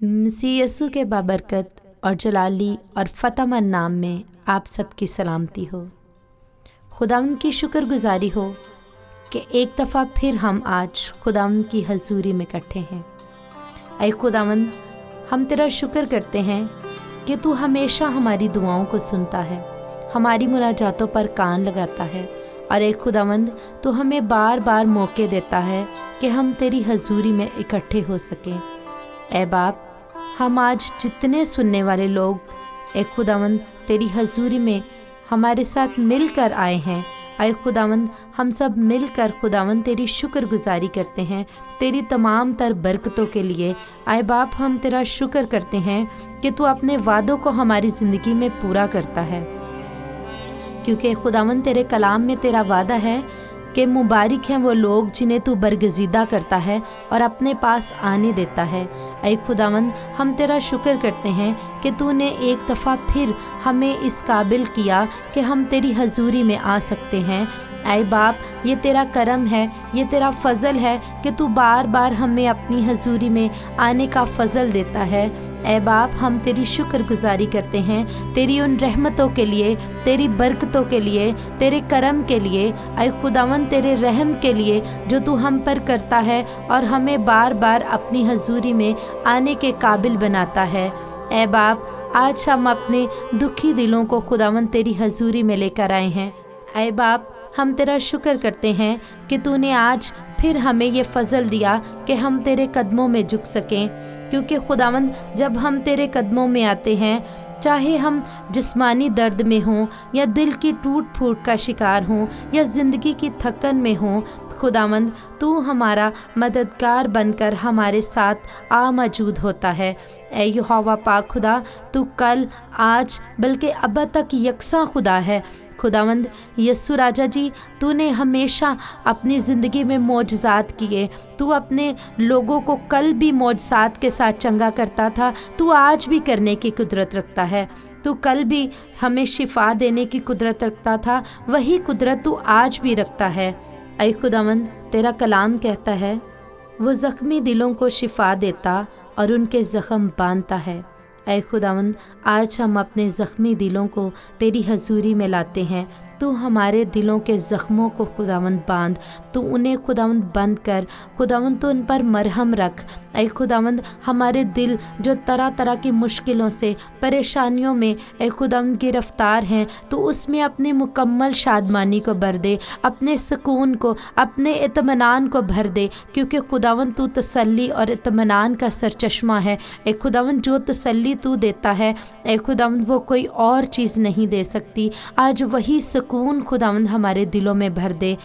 मसीह यस्सु के बाबरकत और जलाली और फ़तहमंद नाम में आप सबकी सलामती हो। खुदावंद की शुक्रगुजारी हो कि एक दफ़ा फिर हम आज खुदावंद की हजूरी में इकट्ठे हैं। ऐ खुदावंद, हम तेरा शुक्र करते हैं कि तू हमेशा हमारी दुआओं को सुनता है, हमारी मुनाजातों पर कान लगाता है। और ऐ खुदावंद, तू हमें बार बार मौके देता है कि हम तेरी हजूरी में इकट्ठे हो सकें। ऐ बाप, हम आज जितने सुनने वाले लोग ऐ खुदावंद तेरी हजूरी में हमारे साथ मिलकर आए हैं, ऐ खुदावंद हम सब मिलकर खुदावंद तेरी शुक्रगुजारी करते हैं तेरी तमाम तर बरकतों के लिए। ऐ बाप, हम तेरा शुक्र करते हैं कि तू अपने वादों को हमारी ज़िंदगी में पूरा करता है, क्योंकि खुदावंद तेरे कलाम में तेरा वादा है कि मुबारक हैं वो लोग जिन्हें तू बरगज़ीदा करता है और अपने पास आने देता है। ऐ खुदावंद, हम तेरा शुक्र करते हैं कि तूने एक दफ़ा फिर हमें इस काबिल किया कि हम तेरी हजूरी में आ सकते हैं। ऐ बाप, ये तेरा करम है, ये तेरा फ़ज़ल है कि तू बार बार हमें अपनी हजूरी में आने का फ़ज़ल देता है। ऐ बाप, हम तेरी शुक्रगुजारी करते हैं तेरी उन रहमतों के लिए, तेरी बरकतों के लिए, तेरे करम के लिए। ऐ खुदावंद, तेरे रहम के लिए जो तू हम पर करता है और हमें बार बार अपनी हजूरी में आने के काबिल बनाता है। ऐ बाप, आज हम अपने दुखी दिलों को खुदावंद तेरी हजूरी में लेकर आए हैं। ऐ बाप, हम तेरा शुक्र करते हैं कि तूने आज फिर हमें ये फ़ज़ल दिया कि हम तेरे कदमों में झुक सकें, क्योंकि खुदावंद जब हम तेरे कदमों में आते हैं, चाहे हम जिस्मानी दर्द में हों या दिल की टूट फूट का शिकार हों या ज़िंदगी की थकन में हों, खुदावंद तू हमारा मददगार बनकर हमारे साथ आ मौजूद होता है। ऐ यहोवा पाक खुदा, तू कल आज बल्कि अब तक यकसा खुदा है। खुदावंद यस्सु राजा जी, तूने हमेशा अपनी ज़िंदगी में मौजज़ात किए। तू अपने लोगों को कल भी मौजज़ात के साथ चंगा करता था, तू आज भी करने की कुदरत रखता है। तू कल भी हमें शिफा देने की कुदरत रखता था, वही कुदरत तू आज भी रखता है। ऐ खुदावंद, तेरा कलाम कहता है वो ज़ख्मी दिलों को शिफा देता और उनके ज़ख्म बांधता है। ऐ खुदावंद, आज हम अपने ज़ख्मी दिलों को तेरी हजूरी में लाते हैं। तू हमारे दिलों के ज़ख्मों को खुदावंद बांध, तू उन्हें खुदावंद बंद कर, खुदावंद तो उन पर मरहम रख। ऐ खुदावंद, हमारे दिल जो तरह तरह की मुश्किलों से, परेशानियों में ऐ खुदावंद गिरफ्तार हैं, तो उसमें अपनी मुकम्मल शादमानी को भर दे, अपने सुकून को, अपने इत्मीनान को भर दे, क्योंकि खुदावंद तू तसल्ली और इत्मीनान का सरचश्मा है। ऐ खुदावंद, जो तसल्ली तू देता है ऐ खुदावंद, वो कोई और चीज़ नहीं दे सकती। आज वही सुकून खुदावंद हमारे दिलों में भर दे।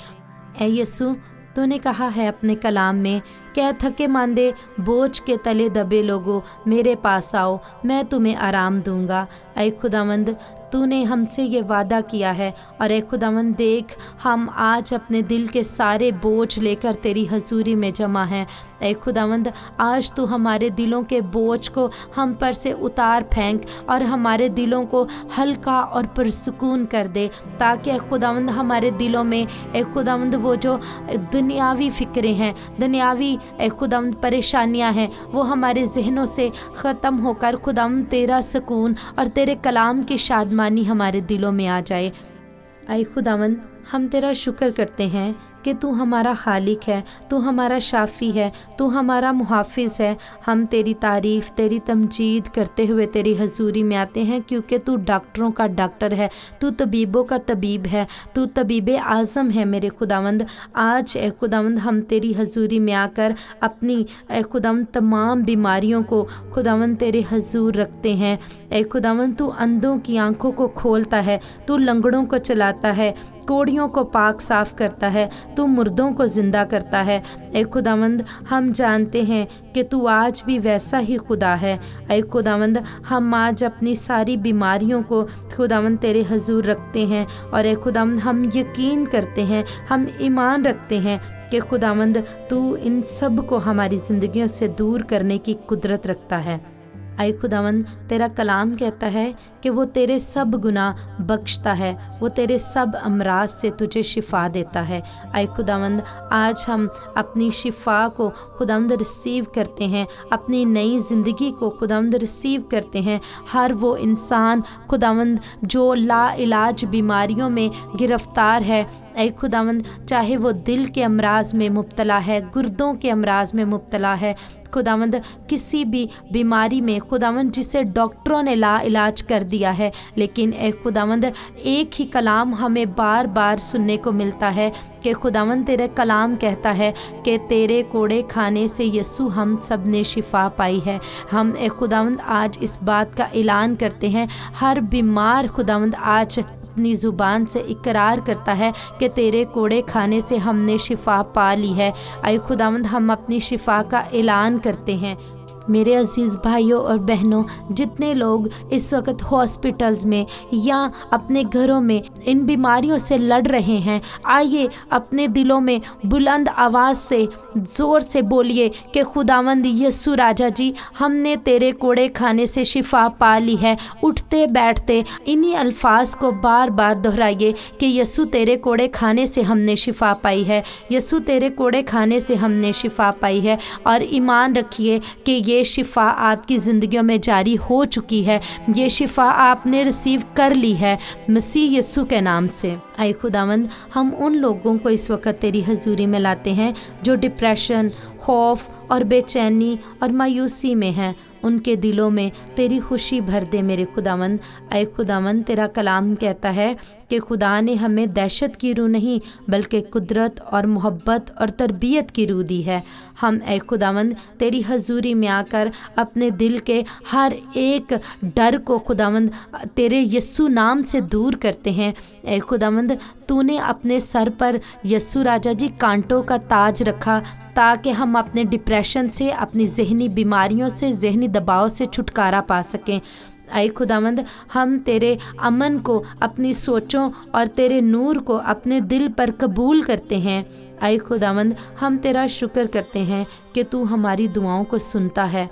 ऐ यस्सु, तूने कहा है अपने कलाम में, क्या थके मांदे बोझ के तले दबे लोगों मेरे पास आओ, मैं तुम्हें आराम दूंगा। ऐ खुदावंद, तूने हमसे ये वादा किया है और ऐ खुदावंद देख, हम आज अपने दिल के सारे बोझ लेकर तेरी हजूरी में जमा हैं। ऐ खुदावंद, आज तू हमारे दिलों के बोझ को हम पर से उतार फेंक और हमारे दिलों को हल्का और पुरसुकून कर दे, ताकि ऐ खुदावंद हमारे दिलों में ऐ खुदावंद वो जो दुनियावी फ़िक्रें हैं, दुनियावी ऐ खुदावंद परेशानियां हैं, वो हमारे जहनों से ख़त्म होकर खुदावंद तेरा सुकून और तेरे कलाम की शादमानी हमारे दिलों में आ जाए। ऐ खुदावंद, हम तेरा शुक्र करते हैं कि तू हमारा खालिक है, तू हमारा शाफ़ी है, तू हमारा मुहाफ़िज़ है। हम तेरी तारीफ़, तेरी तमजीद करते हुए तेरी हजूरी में आते हैं, क्योंकि तू डॉक्टरों का डॉक्टर है, तू तबीबों का तबीब है, तू तबीब आज़म है मेरे खुदावंद। आज ए खुदावंद, हम तेरी हजूरी में आकर अपनी ए खुदावंद तमाम बीमारियों को खुदावंद तेरे हजूर रखते हैं। ए खुदावंद, तू अंधों की आँखों को खोलता है, तू लंगड़ों को चलाता है, कोड़ियों को पाक साफ़ करता है, तू मुर्दों को ज़िंदा करता है। ऐ खुदावंद, हम जानते हैं कि तू आज भी वैसा ही खुदा है। ऐ खुदावंद, हम आज अपनी सारी बीमारियों को खुदावंद तेरे हजूर रखते हैं और ऐ खुदावंद, हम यकीन करते हैं, हम ईमान रखते हैं कि खुदावंद तू इन सब को हमारी ज़िंदगियों से दूर करने की कुदरत रखता है। ऐ खुदावंद तेरा कलाम कहता है कि वो तेरे सब गुनाह बख्शता है, वो तेरे सब अमराज से तुझे शिफा देता है। ऐ खुदावंद आज हम अपनी शिफा को खुदावंद रिसीव करते हैं, अपनी नई ज़िंदगी को खुदावंद रिसीव करते हैं। हर वो इंसान खुदावंद जो ला इलाज बीमारियों में गिरफ्तार है, ऐ खुदावंद चाहे वो दिल के अमराज में मुब्तला है, गुर्दों के अमराज में मुब्तला है, खुदावंद किसी भी बीमारी में खुदावंद जिसे डॉक्टरों ने ला इलाज कर दिया है, लेकिन ए खुदावंद एक ही कलाम हमें बार बार सुनने को मिलता है कि खुदावंद तेरे कलाम कहता है कि तेरे कोड़े खाने से यीशु हम सब ने शिफा पाई है। हम ए खुदावंद आज इस बात का ऐलान करते हैं, हर बीमार खुदावंद आज अपनी ज़ुबान से इकरार करता है कि तेरे कोड़े खाने से हमने शिफा पा ली है। ऐ खुदावंद हम अपनी शिफा का ऐलान करते हैं। मेरे अज़ीज़ भाइयों और बहनों, जितने लोग इस वक्त हॉस्पिटल्स में या अपने घरों में इन बीमारियों से लड़ रहे हैं, आइए अपने दिलों में बुलंद आवाज़ से ज़ोर से बोलिए कि खुदावंद यीशु राजा जी, हमने तेरे कोड़े खाने से शिफा पा ली है। उठते बैठते इन्हीं अल्फाज को बार बार दोहराइए कि यीशु तेरे कोड़े खाने से हमने शिफा पाई है, यीशु तेरे कोड़े खाने से हमने शिफा पाई है। और ईमान रखिए कि ये शिफा आपकी ज़िंदगियों में जारी हो चुकी है, ये शिफा आपने रिसीव कर ली है मसीह यीशु के नाम से। ऐ खुदावंद हम उन लोगों को इस वक्त तेरी हजूरी में लाते हैं जो डिप्रेशन, खौफ और बेचैनी और मायूसी में हैं, उनके दिलों में तेरी खुशी भर दे मेरे खुदावंद। ऐ खुदावंद तेरा कलाम कहता है कि खुदा ने हमें दहशत की रूह नहीं बल्कि कुदरत और मोहब्बत और तरबियत की रूह दी है। हम ऐ खुदावंद तेरी हजूरी में आकर अपने दिल के हर एक डर को खुदावंद तेरे यीशु नाम से दूर करते हैं। ऐ खुदावंद तूने अपने सर पर यीशु राजा जी कांटों का ताज रखा ताकि हम अपने डिप्रेशन से, अपनी जहनी बीमारियों से, जहनी दबाव से छुटकारा पा सकें। ऐ खुदावंद हम तेरे अमन को अपनी सोचों और तेरे नूर को अपने दिल पर कबूल करते हैं। ऐ खुदावंद हम तेरा शुक्र करते हैं कि तू हमारी दुआओं को सुनता है।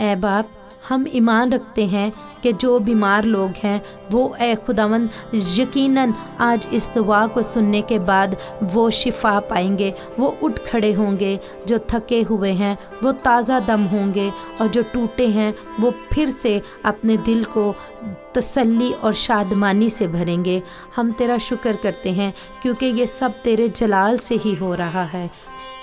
ऐ बाप हम ईमान रखते हैं कि जो बीमार लोग हैं वो ऐ खुदावंद यकीनन आज इस दुआ को सुनने के बाद वो शिफा पाएंगे, वो उठ खड़े होंगे। जो थके हुए हैं वो ताज़ा दम होंगे और जो टूटे हैं वो फिर से अपने दिल को तसल्ली और शादमानी से भरेंगे। हम तेरा शुक्र करते हैं क्योंकि ये सब तेरे जलाल से ही हो रहा है।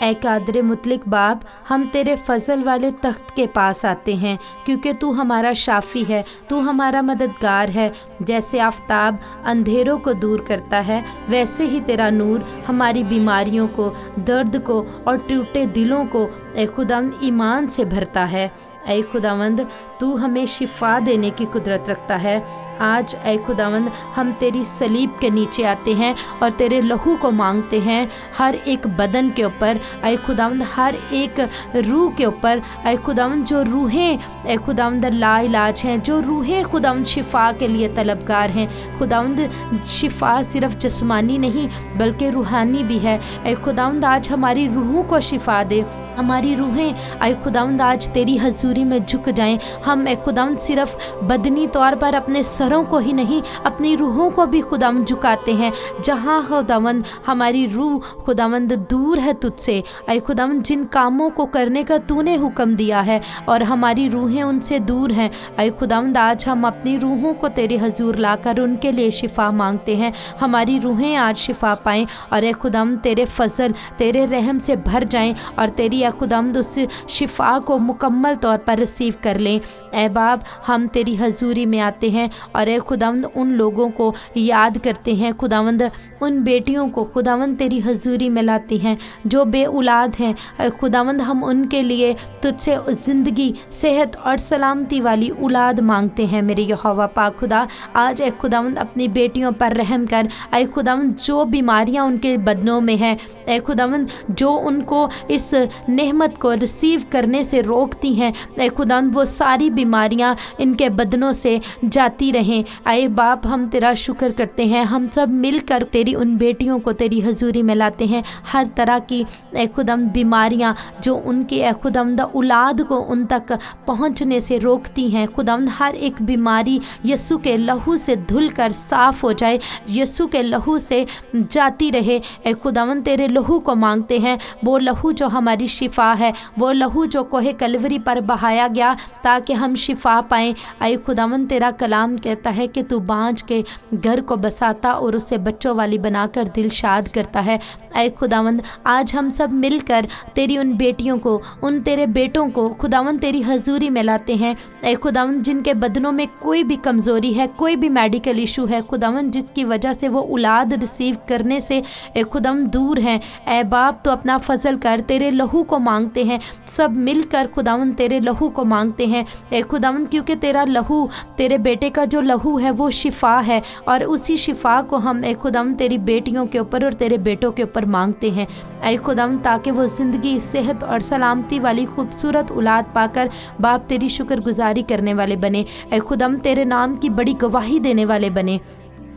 ऐ कादरे मुतलिक बाप हम तेरे फजल वाले तख्त के पास आते हैं क्योंकि तू हमारा शाफ़ी है, तू हमारा मददगार है। जैसे आफताब अंधेरों को दूर करता है वैसे ही तेरा नूर हमारी बीमारियों को, दर्द को और टूटे दिलों को ऐ खुदावंद ईमान से भरता है। ऐ खुदावंद तू हमें शिफा देने की कुदरत रखता है। आज ऐ खुदावंद हम तेरी सलीब के नीचे आते हैं और तेरे लहू को मांगते हैं हर एक बदन के ऊपर, ऐ खुदावंद हर एक रूह के ऊपर। ऐ खुदावंद जो रूहें ऐ खुदावंद ला इलाज हैं, जो रूहें खुदावंद शिफा के लिए तलबगार हैं, खुदावंद शिफा सिर्फ जिस्मानी नहीं बल्कि रूहानी भी है। ऐ खुदावंद आज हमारी रूहों को शिफा दे, हमारी रूहें ऐ खुदावंद आज तेरी हजूरी में झुक जाएं। हम ऐ खुदावंद सिर्फ बदनी तौर पर अपने सरों को ही नहीं अपनी रूहों को भी खुदावंद झुकाते हैं। जहाँ खुदावंद हमारी रूह खुदावंद दूर है तुझसे, ऐ खुदावंद जिन कामों को करने का तूने हुक्म दिया है और हमारी रूहें उनसे दूर हैं, ऐ खुदावंद आज हम अपनी रूहों को तेरे हजूर लाकर उनके लिए शिफा मांगते हैं। हमारी रूहें आज शिफा पाएँ और ऐ खुदावंद तेरे फजल, तेरे रहम से भर जाएँ और तेरी ऐ खुदावंद उस शिफा को मुकम्मल तौर पर रिसीव कर लें। ऐ बाप हम तेरी हजूरी में आते हैं और ऐ खुदावंद उन लोगों को याद करते हैं, खुदावंद उन बेटियों को खुदावंद तेरी हजूरी में लाते हैं जो बे औलाद हैं। ऐ खुदावंद हम उनके लिए तुझसे ज़िंदगी, सेहत और सलामती वाली औलाद मांगते हैं। मेरे यहोवा पाक खुदा आज ऐ खुदावंद अपनी बेटियों पर रहम कर। ऐ खुदावंद जो बीमारियां उनके बदनों में हैं, ऐ खुदावंद जो उनको इस नेमत को रिसीव करने से रोकती हैं, ऐ खुदावंद वो सारी बीमारियां इनके बदनों से जाती रहें। ऐ बाप हम तेरा शुक्र करते हैं, हम सब मिलकर तेरी उन बेटियों को तेरी हजूरी में लाते हैं। हर तरह की ऐ खुदावंद बीमारियां जो उनकी ऐ खुदावंद औलाद को उन तक पहुंचने से रोकती हैं, खुदावंद हर एक बीमारी यीशु के लहू से धुलकर साफ हो जाए, यीशु के लहू से जाती रहे। ऐ खुदावंद तेरे लहू को मांगते हैं, वो लहू जो हमारी शिफा है, वो लहू जो कोहे कलवरी पर बहाया गया ताकि हम शिफा पाएँ। ऐ खुदावंद तेरा कलाम कहता है कि तू बाँझ के घर को बसाता और उसे बच्चों वाली बनाकर दिल शाद करता है। ऐ खुदावंद आज हम सब मिलकर तेरी उन बेटियों को, उन तेरे बेटों को खुदावंद तेरी हजूरी में लाते हैं। ऐ खुदावंद जिनके बदनों में कोई भी कमज़ोरी है, कोई भी मेडिकल इशू है, खुदावंद जिसकी वजह से वो औलाद रिसीव करने से ऐ खुदावंद दूर हैं, ऐ बाप तो अपना फजल कर, तेरे लहू को मांगते हैं। सब मिलकर खुदावंद तेरे लहू को मांगते हैं ऐ खुदावंद, क्योंकि तेरा लहू, तेरे बेटे का जो लहू है वो शिफा है, और उसी शिफा को हम ऐ खुदावंद तेरी बेटियों के ऊपर और तेरे बेटों के ऊपर मांगते हैं ऐ खुदावंद, ताकि वो ज़िंदगी, सेहत और सलामती वाली खूबसूरत औलाद पाकर बाप तेरी शुक्रगुजारी करने वाले बने। ऐ खुदावंद तेरे नाम की बड़ी गवाही देने वाले बने।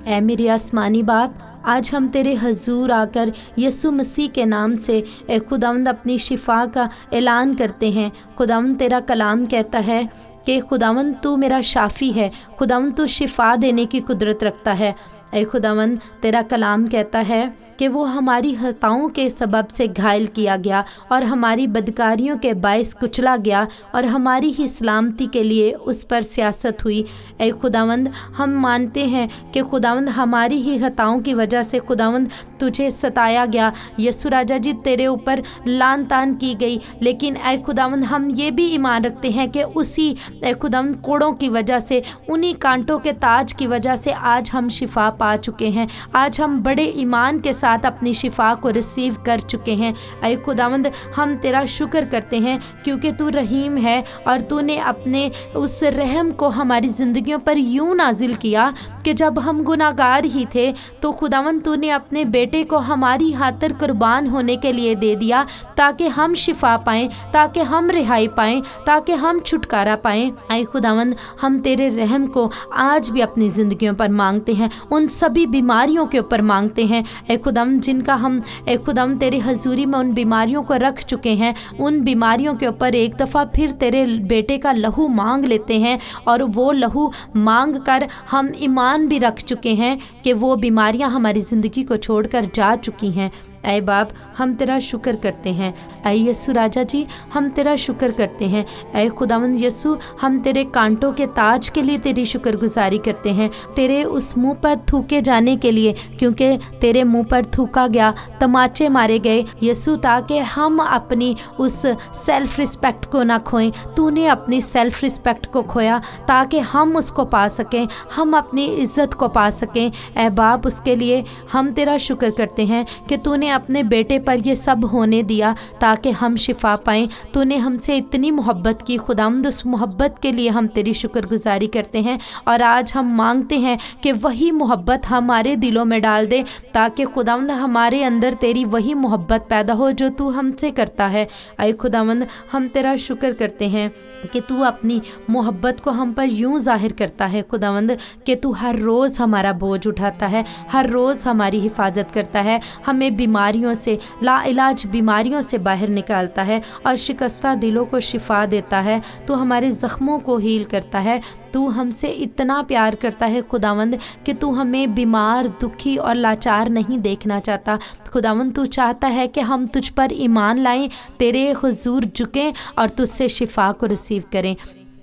ऐ मेरे आसमानी बाप, आज हम तेरे हजूर आकर यीशु मसीह के नाम से ऐ खुदावंद अपनी शिफा का ऐलान करते हैं। खुदावंद तेरा कलाम कहता है कि खुदावंद तू मेरा शाफ़ी है, खुदावंद तू शिफा देने की कुदरत रखता है। ऐ खुदावंद तेरा कलाम कहता है कि वो हमारी खताओं के सबब से घायल किया गया और हमारी बदकारियों के बायस कुचला गया, और हमारी ही सलामती के लिए उस पर सियासत हुई। ऐ खुदावंद हम मानते हैं कि खुदावंद हमारी ही खताओं की वजह से खुदावंद तुझे सताया गया, यीशु राजा जी तेरे ऊपर लान तान की गई, लेकिन ऐ खुदावंद हम ये भी ईमान रखते हैं कि उसी ऐ खुदावंद कोड़ों की वजह से, उन्हीं कांटों के ताज की वजह से आज हम शिफा पा चुके हैं। आज हम बड़े ईमान के साथ अपनी शिफा को रिसीव कर चुके हैं। ऐ खुदावंद हम तेरा शुक्र करते हैं, क्योंकि तू रहीम है और तूने अपने उस रहम को हमारी ज़िंदगियों पर यूँ नाजिल किया कि जब हम गुनाहगार ही थे तो खुदावंद तूने अपने बेटे को हमारी खातिर कुर्बान होने के लिए दे दिया, ताकि हम शिफा पाएँ, ताकि हम रिहाई पाएँ, ताकि हम छुटकारा पाएँ। ऐ खुदावंद हम तेरे रहम को आज भी अपनी ज़िंदगियों पर मांगते हैं, उन सभी बीमारियों के ऊपर मांगते हैं ऐ खुदावंद जिनका हम ऐ खुदावंद तेरे हजूरी में उन बीमारियों को रख चुके हैं। उन बीमारियों के ऊपर एक दफ़ा फिर तेरे बेटे का लहू मांग लेते हैं, और वो लहू मांग कर हम ईमान भी रख चुके हैं कि वो बीमारियां हमारी ज़िंदगी को छोड़कर जा चुकी हैं। ऐ बाप हम तेरा शुक्र करते हैं। ऐ यीशु राजा जी हम तेरा शुक्र करते हैं। ऐ खुदावंद यीशु हम तेरे कांटों के ताज के लिए तेरी शुक्रगुजारी करते हैं, तेरे उस मुंह पर थूके जाने के लिए, क्योंकि तेरे मुंह पर थूका गया, तमाचे मारे गए यीशु, ताकि हम अपनी उस सेल्फ रिस्पेक्ट को ना खोएं। तूने अपनी सेल्फ रिस्पेक्ट को खोया ताकि हम उसको पा सकें, हम अपनी इज़्ज़त को पा सकें। ऐ बाप उसके लिए हम तेरा शुक्र करते हैं कि तूने अपने बेटे पर ये सब होने दिया ताकि हम शिफा पाएँ। तूने हमसे इतनी मोहब्बत की खुदावंद, उस मोहब्बत के लिए हम तेरी शुक्रगुजारी करते हैं, और आज हम मांगते हैं कि वही मोहब्बत हमारे दिलों में डाल दे, ताकि खुदावंद हमारे अंदर तेरी वही मोहब्बत पैदा हो जो तू हमसे करता है। ऐ खुदावंद हम तेरा शुक्र करते हैं कि तू अपनी मोहब्बत को हम पर यूँ ज़ाहिर करता है खुदावंद, कि तू हर रोज़ हमारा बोझ उठाता है, हर रोज़ हमारी हिफाजत करता है, हमें बीमारियों से, लाइलाज बीमारियों से बाहर निकालता है, और शिकस्ता दिलों को शिफा देता है। तू हमारे ज़ख्मों को हील करता है। तू हमसे इतना प्यार करता है खुदावंद कि तू हमें बीमार, दुखी और लाचार नहीं देखना चाहता। खुदावंद तू चाहता है कि हम तुझ पर ईमान लाएं, तेरे हुजूर झुकें और तुझसे शिफा को रिसीव करें।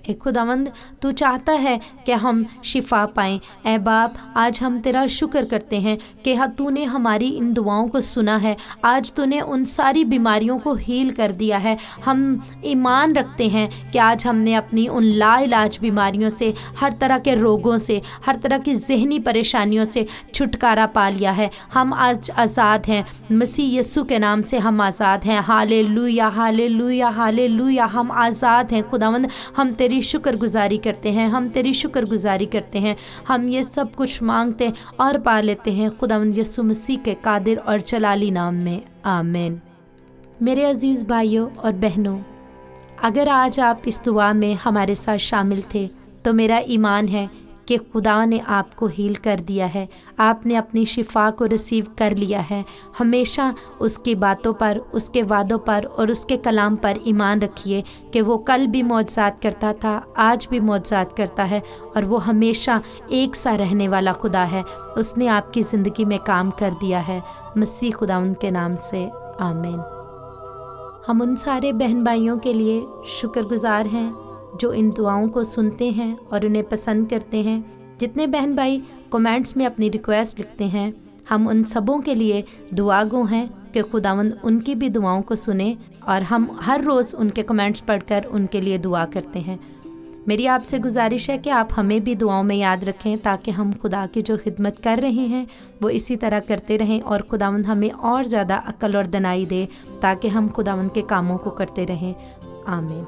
ए खुदावंद तू चाहता है कि हम शिफा पाएँ। ए बाप आज हम तेरा शुक्र करते हैं कि तूने हमारी इन दुआओं को सुना है। आज तूने उन सारी बीमारियों को हील कर दिया है। हम ईमान रखते हैं कि आज हमने अपनी उन लाइलाज बीमारियों से, हर तरह के रोगों से, हर तरह की ज़हनी परेशानियों से छुटकारा पा लिया है। हम आज आज़ाद हैं, मसीह यीशु के नाम से हम आज़ाद हैं। Hallelujah hallelujah hallelujah. हम आज़ाद हैं खुदावंद। हम तेरी शुक्रगुजारी करते हैं, हम तेरी शुक्रगुजारी करते हैं। हम ये सब कुछ मांगते और पा लेते हैं खुदावंद यीशु मसीह के कादिर और जलाली नाम में, आमीन। मेरे अज़ीज़ भाइयों और बहनों, अगर आज आप इस दुआ में हमारे साथ शामिल थे तो मेरा ईमान है कि खुदा ने आपको हील कर दिया है, आपने अपनी शिफा को रिसीव कर लिया है। हमेशा उसकी बातों पर, उसके वादों पर और उसके कलाम पर ईमान रखिए कि वो कल भी मौजज़ात करता था, आज भी मौजज़ात करता है और वो हमेशा एक सा रहने वाला खुदा है। उसने आपकी ज़िंदगी में काम कर दिया है। मसीह खुदा उनके नाम से आमीन। हम उन सारे बहन भाइयों के लिए शुक्रगुजार हैं जो इन दुआओं को सुनते हैं और उन्हें पसंद करते हैं। जितने बहन भाई कमेंट्स में अपनी रिक्वेस्ट लिखते हैं, हम उन सबों के लिए दुआगो हैं कि खुदावंद उनकी भी दुआओं को सुने और हम हर रोज़ उनके कमेंट्स पढ़कर उनके लिए दुआ करते हैं। मेरी आपसे गुजारिश है कि आप हमें भी दुआओं में याद रखें ताकि हम खुदा की जो खिदमत कर रहे हैं वो इसी तरह करते रहें और खुदावंद हमें और ज़्यादा अक्ल और दनाई दे ताकि हम खुदावंद के कामों को करते रहें। आमीन।